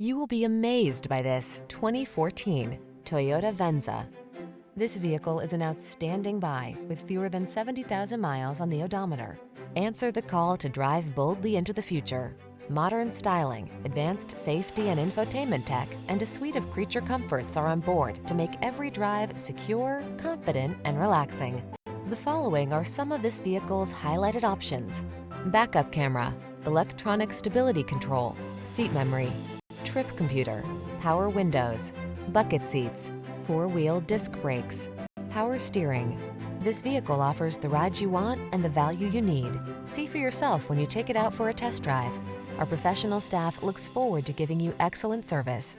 You will be amazed by this 2014 Toyota Venza. This vehicle is an outstanding buy with fewer than 70,000 miles on the odometer. Answer the call to drive boldly into the future. Modern styling, advanced safety and infotainment tech, and a suite of creature comforts are on board to make every drive secure, confident, and relaxing. The following are some of this vehicle's highlighted options: backup camera, electronic stability control, seat memory, trip computer, power windows, bucket seats, four-wheel disc brakes, power steering. This vehicle offers the ride you want and the value you need. See for yourself when you take it out for a test drive. Our professional staff looks forward to giving you excellent service.